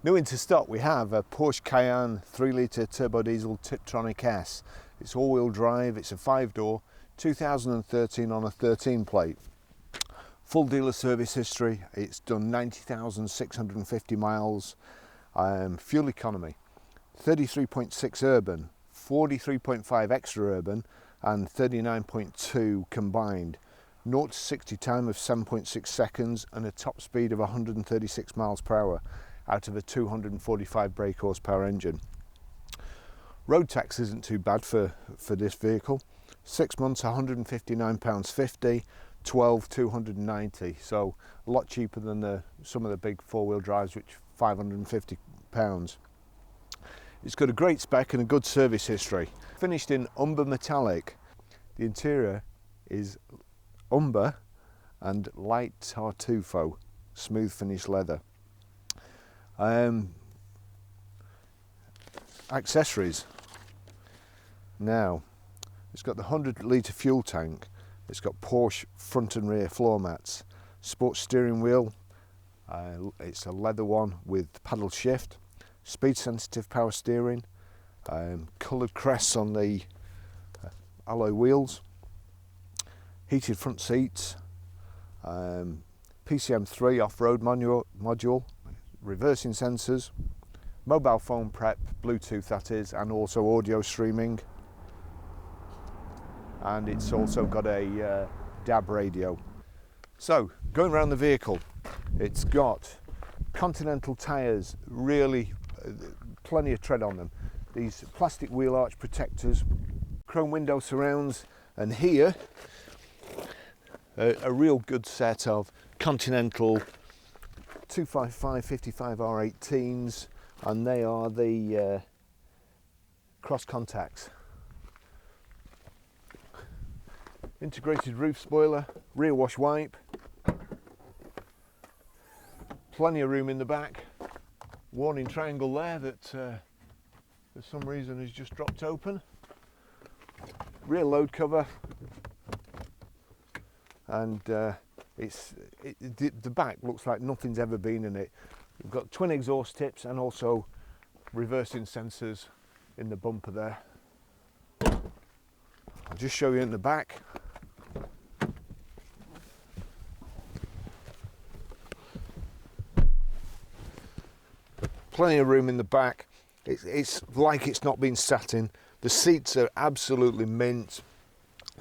New into stock we have a Porsche Cayenne 3 litre turbo diesel Tiptronic S. It's all-wheel drive, it's a 5-door, 2013 on a 13 plate. Full dealer service history, it's done 90,650 miles. Fuel economy, 33.6 urban, 43.5 extra urban and 39.2 combined. 0 to 60 time of 7.6 seconds and a top speed of 136 miles per hour out of a 245 brake horsepower engine. Road tax isn't too bad for this vehicle. 6 months £159.50, 12 290, so a lot cheaper than some of the big four-wheel drives, which £550. It's got a great spec and a good service history. Finished in umber metallic. The interior is umber and light tartufo, smooth finish leather. Accessories. Now, it's got the 100 litre fuel tank. It's got Porsche front and rear floor mats, sports steering wheel. It's a leather one with paddle shift, speed sensitive power steering, coloured crests on the alloy wheels, heated front seats, PCM3 off-road module, reversing sensors, mobile phone prep, Bluetooth that is, and also audio streaming. And it's also got a DAB radio. So, going around the vehicle, it's got Continental tyres, really plenty of tread on them. These plastic wheel arch protectors, chrome window surrounds, and here a real good set of Continental 255/55 R18s, and they are the cross contacts. Integrated roof spoiler, rear wash wipe, plenty of room in the back, warning triangle there that for some reason has just dropped open, rear load cover, and the back looks like nothing's ever been in it. We've got twin exhaust tips and also reversing sensors in the bumper there. I'll just show you in the back. Plenty of room in the back. It's like it's not been sat in. The seats are absolutely mint.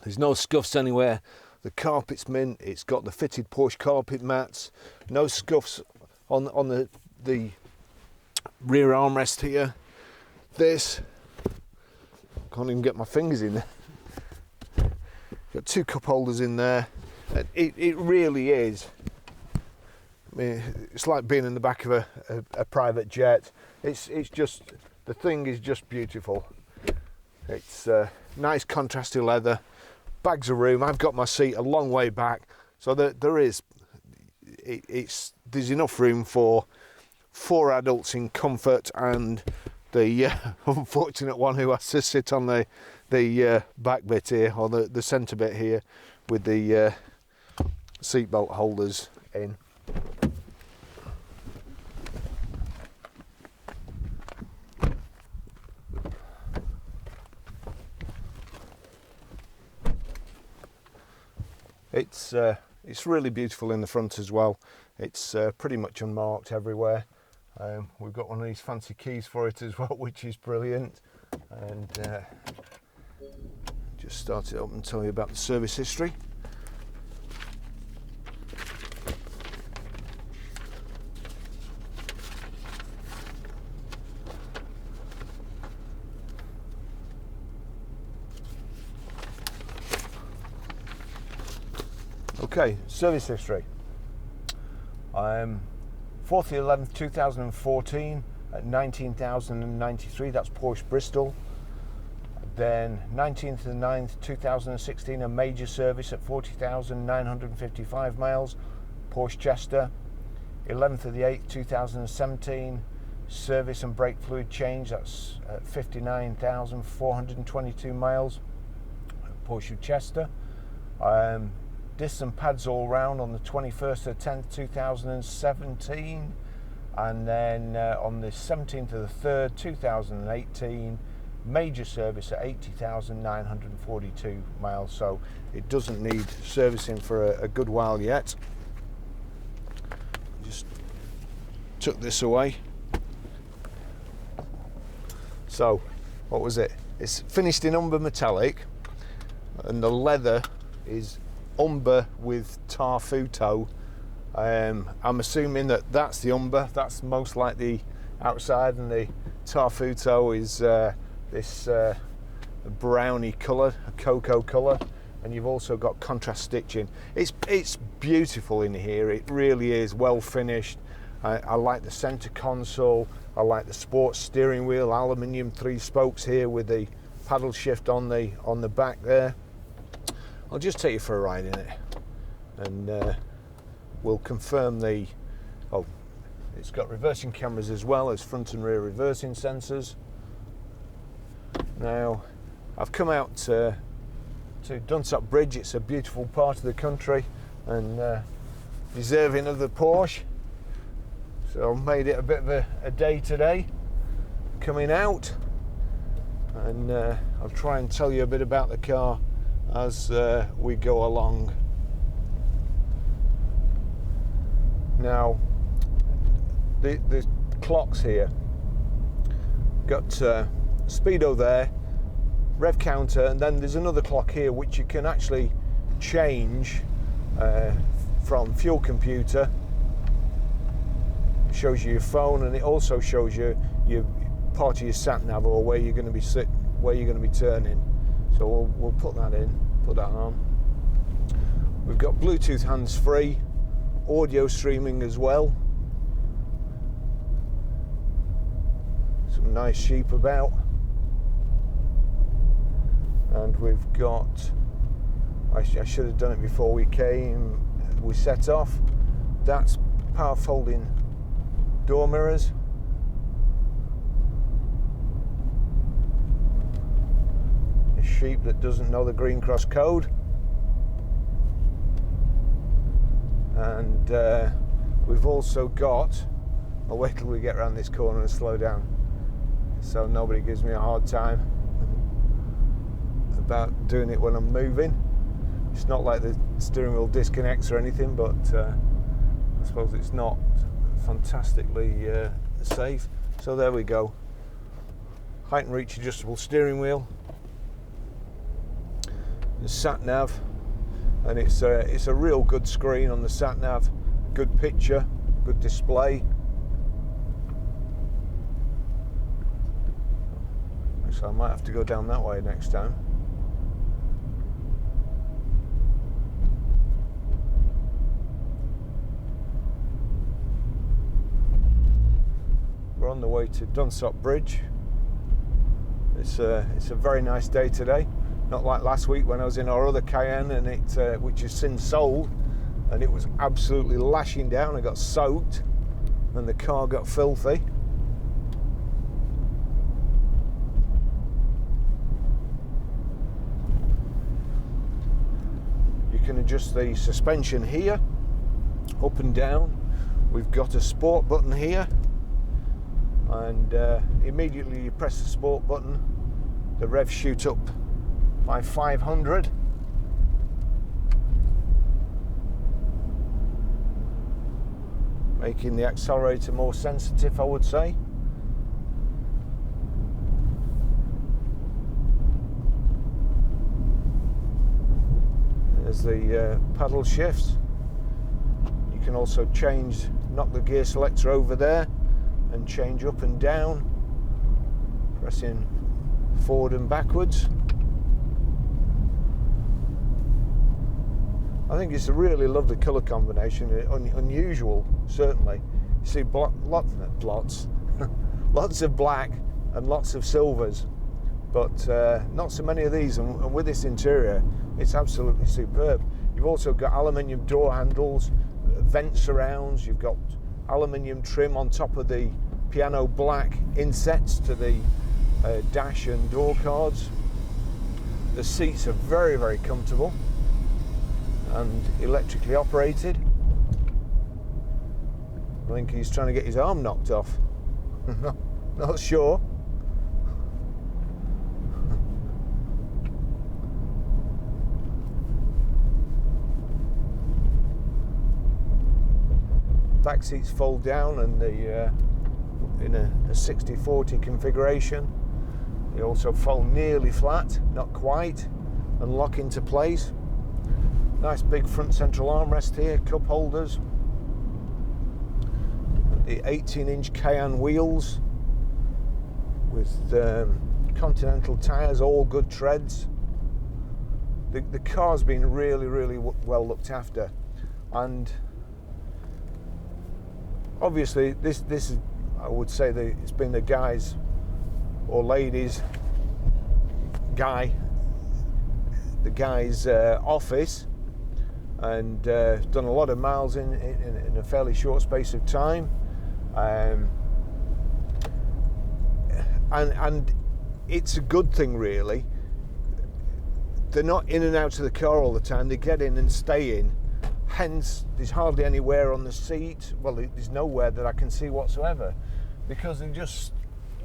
There's no scuffs anywhere. The carpet's mint. It's got the fitted Porsche carpet mats. No scuffs on the rear armrest here. This, can't even get my fingers in there. Got two cup holders in there. It really is. I mean, it's like being in the back of a private jet. It's just, the thing is just beautiful. It's nice contrasty leather, bags of room. I've got my seat a long way back, so there's enough room for 4 adults in comfort and the unfortunate one who has to sit on the back bit here, or the centre bit here, with the seatbelt holders in. It's really beautiful in the front as well. It's pretty much unmarked everywhere. We've got one of these fancy keys for it as well, which is brilliant. And just start it up and tell you about the service history. Okay, service history. 4th to 11th 2014 at 19,093, that's Porsche Bristol. Then 19th to 9th 2016, a major service at 40,955 miles, Porsche Chester. 11th to the 8th 2017, service and brake fluid change, that's at 59,422 miles, Porsche Chester. Discs and pads all round on the 21st of 10th 2017, and then on the 17th of the 3rd 2018, major service at 80,942 miles, so it doesn't need servicing for a good while yet. Just took this away. So what was it? It's finished in umber metallic, and the leather is umber with tarfuto. I'm assuming that that's the umber, that's most like the outside, and the tarfuto is this browny colour, a cocoa colour, and you've also got contrast stitching. It's beautiful in here, it really is well finished. I like the centre console, I like the sports steering wheel, aluminium 3 spokes here with the paddle shift on the back there. I'll just take you for a ride in it, and we'll confirm the, it's got reversing cameras as well as front and rear reversing sensors. Now, I've come out to Dunsop Bridge. It's a beautiful part of the country and deserving of the Porsche. So I've made it a bit of a day today, coming out, and I'll try and tell you a bit about the car as we go along. Now, the clocks here, got speedo there, rev counter, and then there's another clock here which you can actually change from fuel computer. It shows you your phone, and it also shows you your part of your sat nav, or where you're going to be where you're going to be turning. So we'll put that in, put that on. We've got Bluetooth hands-free, audio streaming as well. Some nice sheep about. And we've got, I should have done it before we set off. That's power folding door mirrors. A sheep that doesn't know the green cross code. And we've also got, I'll wait till we get around this corner and slow down so nobody gives me a hard time about doing it when I'm moving. It's not like the steering wheel disconnects or anything, but I suppose it's not fantastically safe. So there we go. Height and reach adjustable steering wheel. The sat nav, and it's a real good screen on the sat nav. Good picture, good display. So I might have to go down that way next time. We're on the way to Dunsop Bridge. It's a very nice day today. Not like last week when I was in our other Cayenne, and which has since sold, and it was absolutely lashing down. I got soaked and the car got filthy. You can adjust the suspension here, up and down. We've got a sport button here, and immediately you press the sport button, the revs shoot up by 500. Making the accelerator more sensitive, I would say. There's the paddle shifts. You can also knock the gear selector over there and change up and down, pressing forward and backwards. I think it's a really lovely colour combination, unusual certainly. You see lots of black and lots of silvers, but not so many of these, and with this interior it's absolutely superb. You've also got aluminium door handles, vent surrounds, you've got aluminium trim on top of the piano black insets to the dash and door cards. The seats are very, very comfortable and electrically operated. I think he's trying to get his arm knocked off. Not sure. Back seats fold down, and the in a 60/40 configuration. They also fold nearly flat, not quite, and lock into place. Nice big front central armrest here, cup holders. The 18-inch Cayenne wheels with Continental tyres, all good treads. The car's been really well looked after, and obviously this is, I would say that it's been the guys or ladies the guy's office, and done a lot of miles in a fairly short space of time, and it's a good thing really. They're not in and out of the car all the time, they get in and stay in, hence there's hardly any wear on the seat. Well, there's no wear that I can see whatsoever, because they're just,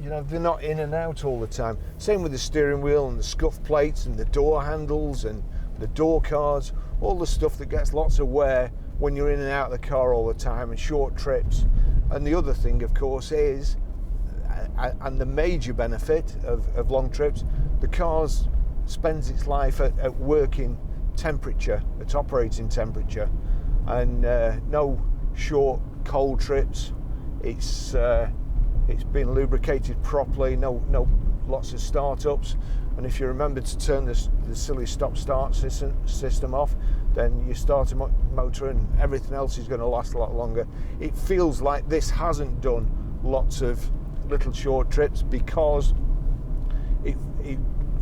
you know, they're not in and out all the time. Same with the steering wheel and the scuff plates and the door handles and the door cards, all the stuff that gets lots of wear when you're in and out of the car all the time and short trips. And the other thing, of course, is, and the major benefit of long trips, the car spends its life at working temperature, at operating temperature, and no short cold trips. It's been lubricated properly, no lots of startups, and if you remember to turn the silly stop-start system off, then you start a motor and everything else is going to last a lot longer. It feels like this hasn't done lots of little short trips, because it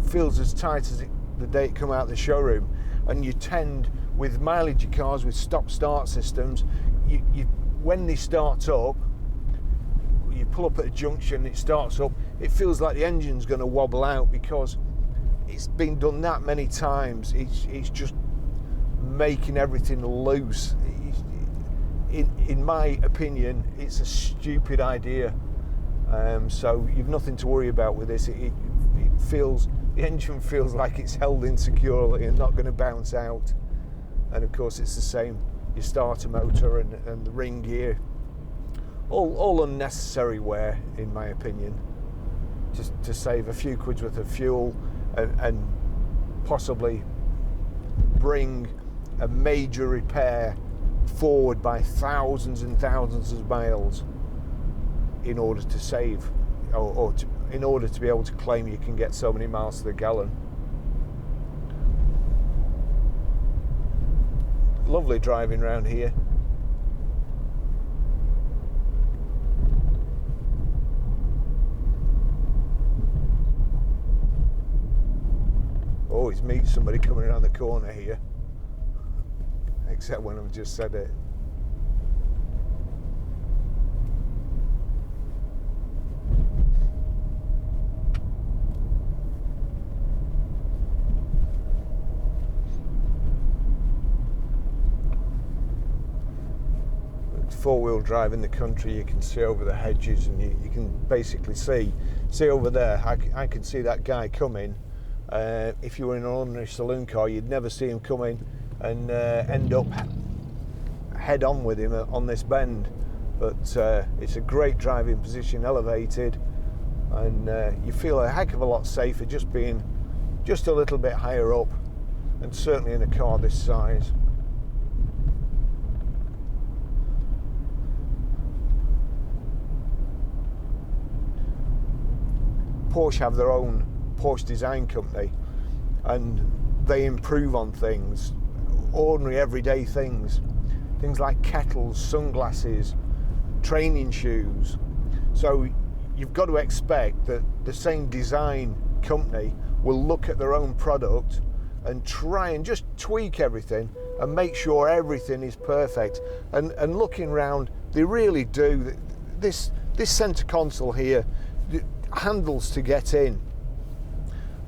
feels as tight as the day it come out of the showroom. And you tend, with mileage cars with stop-start systems, you when they start up, you pull up at a junction, it starts up, it feels like the engine's going to wobble out, because it's been done that many times. It's just making everything loose. In my opinion, it's a stupid idea. So you've nothing to worry about with this. It feels, the engine feels like it's held in securely and not going to bounce out. And of course it's the same, your starter motor and the ring gear. All unnecessary wear, in my opinion, just to save a few quid's worth of fuel and possibly bring a major repair forward by thousands and thousands of miles in order to save, in order to be able to claim you can get so many miles to the gallon. Lovely driving around here. Always meet somebody coming around the corner here, except when I've just said it. Four-wheel drive in the country, you can see over the hedges, and you can basically see over there. I could see that guy coming. If you were in an ordinary saloon car, you'd never see him coming and end up head on with him on this bend. But it's a great driving position, elevated, and you feel a heck of a lot safer just being just a little bit higher up, and certainly in a car this size. Porsche have their own Porsche design company, and they improve on things, ordinary everyday things like kettles, sunglasses, training shoes. So you've got to expect that the same design company will look at their own product and try and just tweak everything and make sure everything is perfect. And looking round, they really do. This center console here, handles to get in,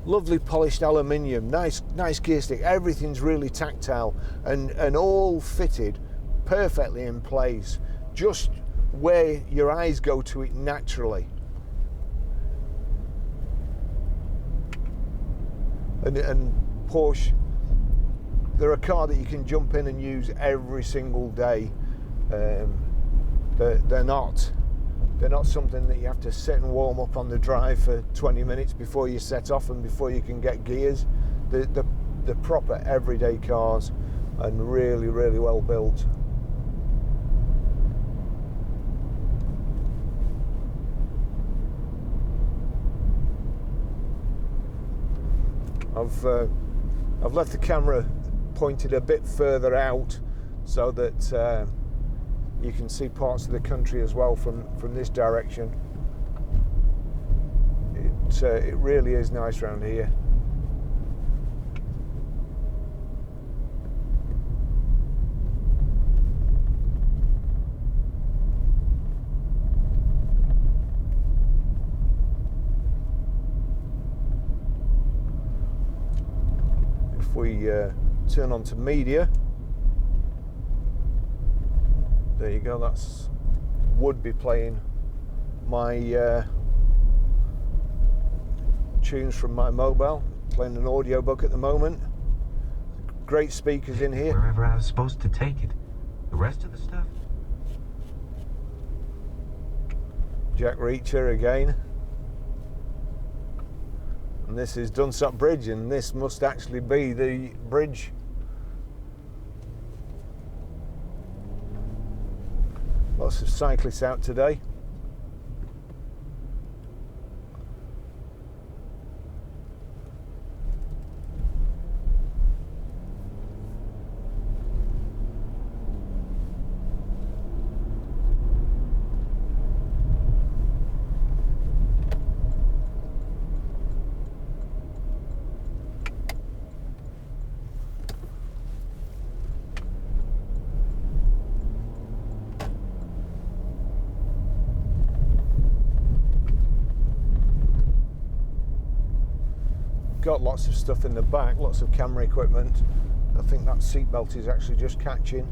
lovely polished aluminium, nice gear stick, everything's really tactile and all fitted perfectly in place. Just where your eyes go to it naturally. And Porsche, they're a car that you can jump in and use every single day. They're not something that you have to sit and warm up on the drive for 20 minutes before you set off and before you can get gears. They're proper everyday cars and really, really well built. I've left the camera pointed a bit further out so that you can see parts of the country as well from this direction. It really is nice around here. If we turn on to media, there you go, that's would be playing my tunes from my mobile, playing an audiobook at the moment. Great speakers in here. Wherever I was supposed to take it. The rest of the stuff? Jack Reacher again. And this is Dunsop Bridge, and this must actually be the bridge. Lots of cyclists out today. Got lots of stuff in the back, lots of camera equipment. I think that seatbelt is actually just catching.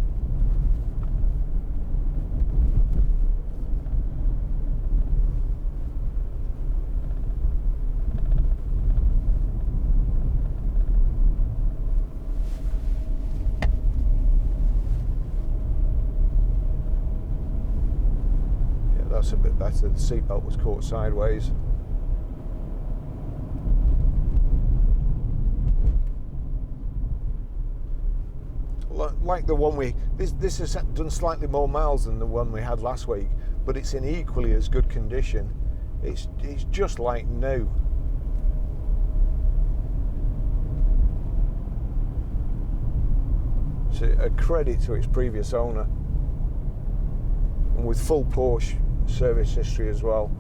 Yeah, that's a bit better. The seatbelt was caught sideways. Like the one this has done slightly more miles than the one we had last week, but it's in equally as good condition. It's just like new. It's a credit to its previous owner, and with full Porsche service history as well.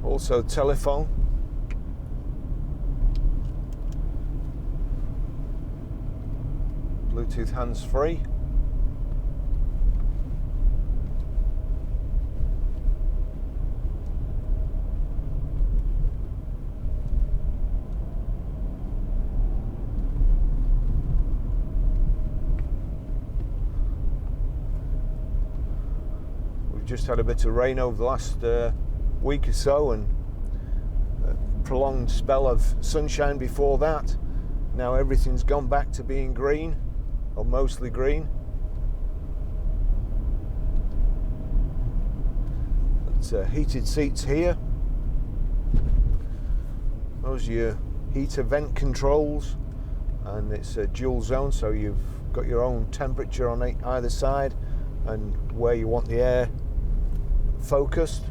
Also telephone. Bluetooth hands-free. We've just had a bit of rain over the last week or so, and a prolonged spell of sunshine before that. Now everything's gone back to being green, or mostly green. It's heated seats here. Those are your heater vent controls, and it's a dual zone, so you've got your own temperature on either side and where you want the air focused.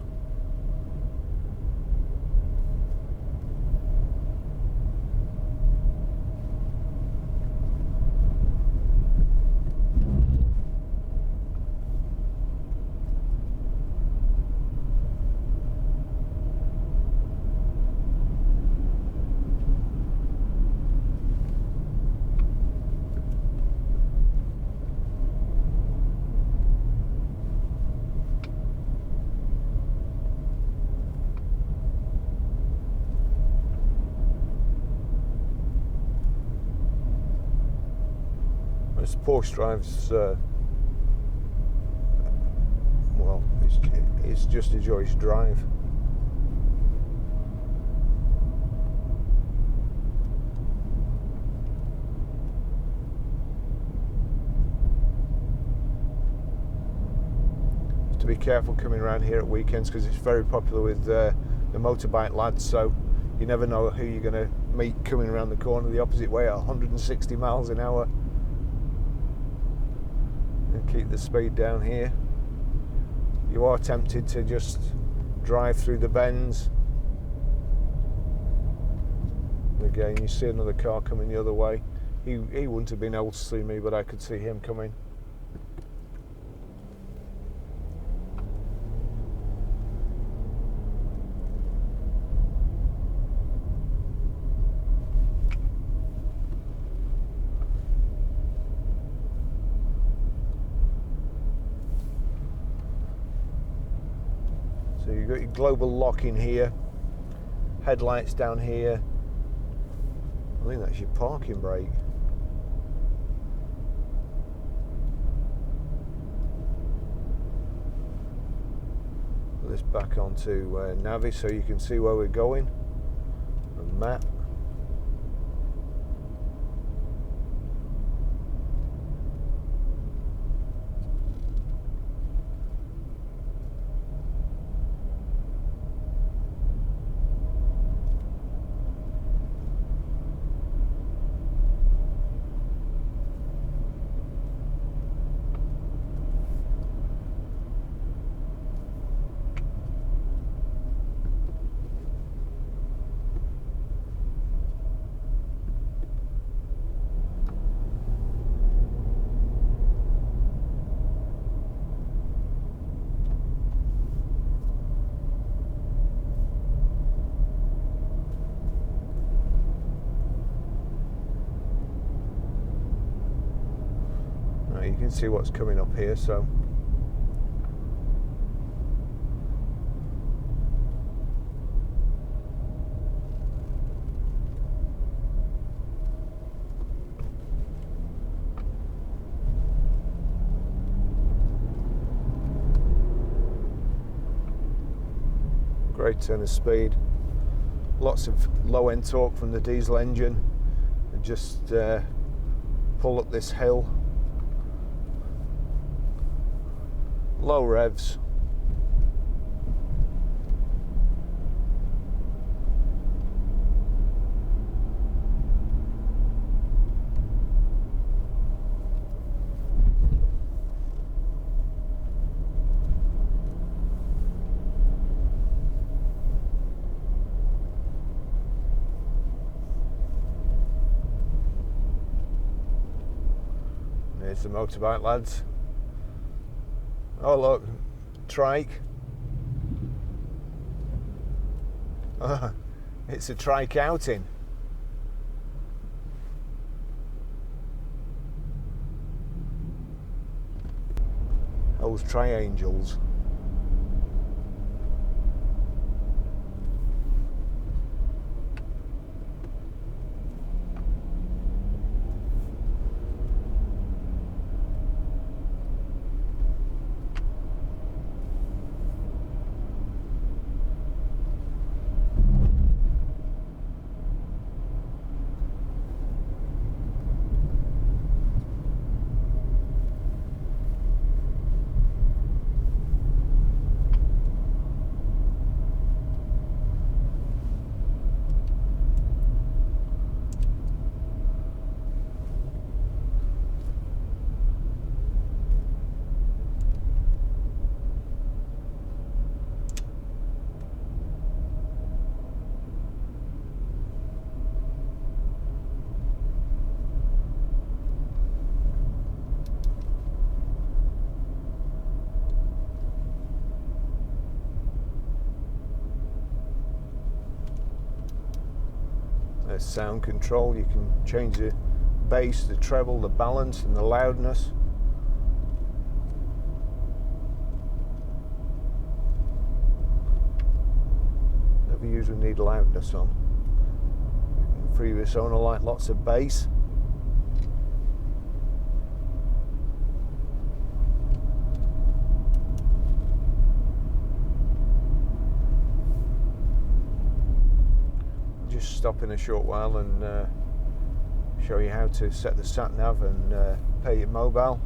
honest, Porsche drives, well, it's just a joy to drive. To be careful coming around here at weekends because it's very popular with the motorbike lads, so you never know who you're going to meet coming around the corner the opposite way at 160 miles an hour. And keep the speed down here. You are tempted to just drive through the bends. Again, you see another car coming the other way. He wouldn't have been able to see me, but I could see him coming. So you've got your global lock in here, headlights down here. I think that's your parking brake. Put this back onto Navi so you can see where we're going. A map. You can see what's coming up here, so great turn of speed, lots of low end torque from the diesel engine, and just pull up this hill. Low revs. There's the motorbike lads. Oh look, trike. It's a trike outing. Those triangles. There's sound control. You can change the bass, the treble, the balance and the loudness. Never usually need loudness on. Previous owner liked lots of bass. stop in a short while and show you how to set the sat nav and pay your mobile.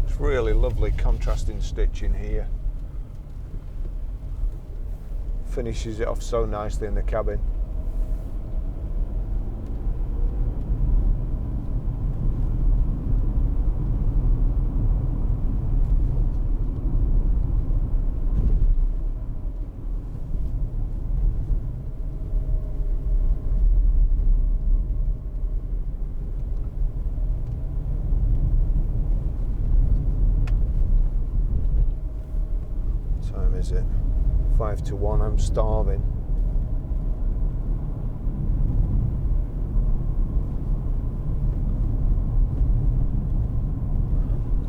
It's really lovely contrasting stitching here. Finishes it off so nicely in the cabin. Time is it? 5 to 1, I'm starving.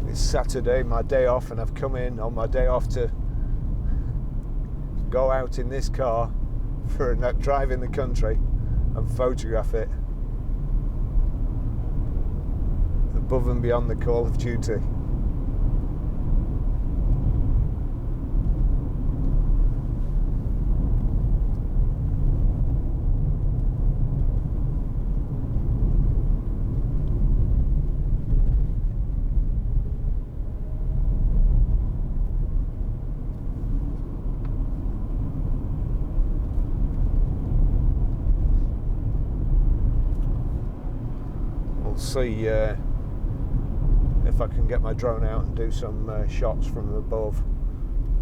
It's Saturday, my day off, and I've come in on my day off to go out in this car for a drive in the country and photograph it above and beyond the call of duty. See if I can get my drone out and do some shots from above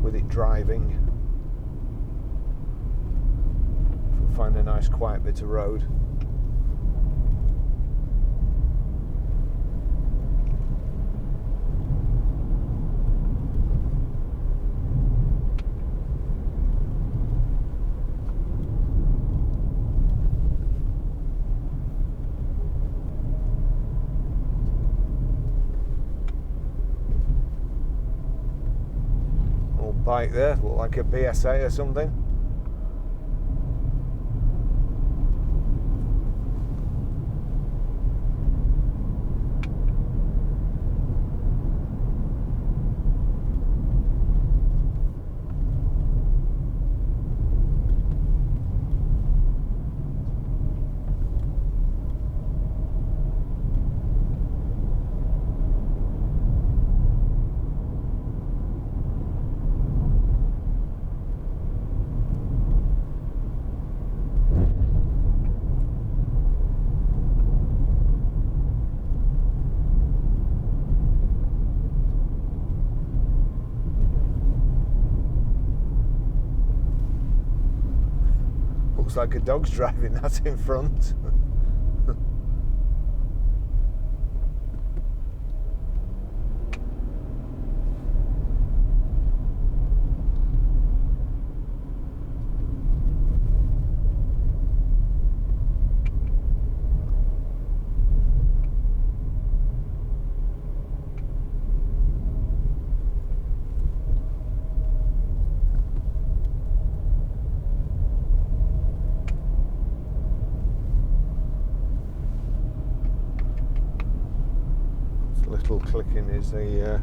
with it driving. If I find a nice quiet bit of road. Bike there, look like a BSA or something. Looks like a dog's driving that in front. Little clicking is the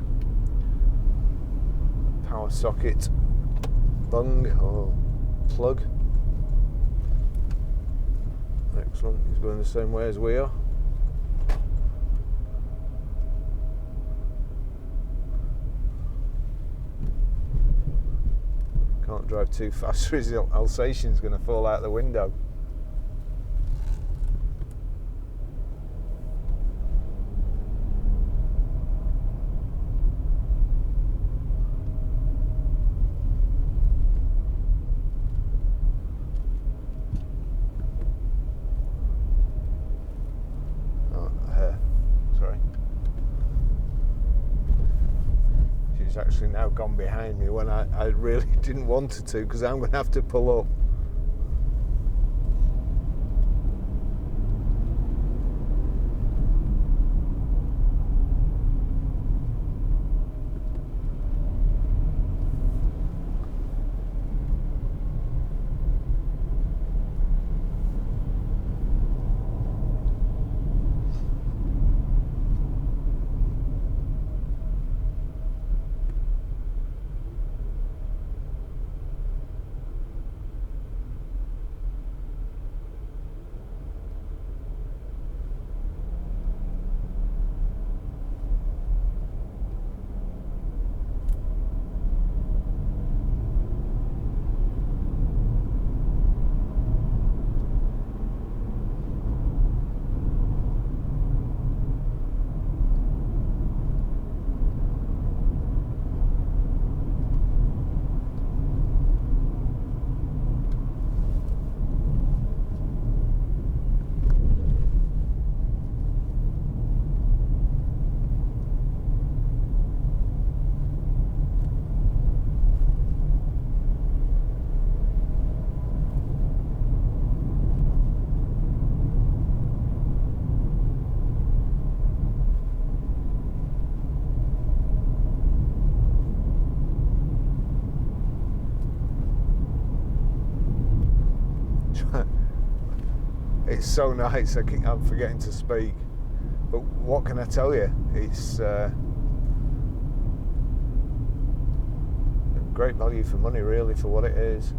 power socket bung or plug. Excellent, he's going the same way as we are. Can't drive too fast or his Alsatian's going to fall out the window. Actually now gone behind me when I really didn't want it to, because I'm going to have to pull up. It's so nice. I'm forgetting to speak. But what can I tell you? It's great value for money, really, for what it is.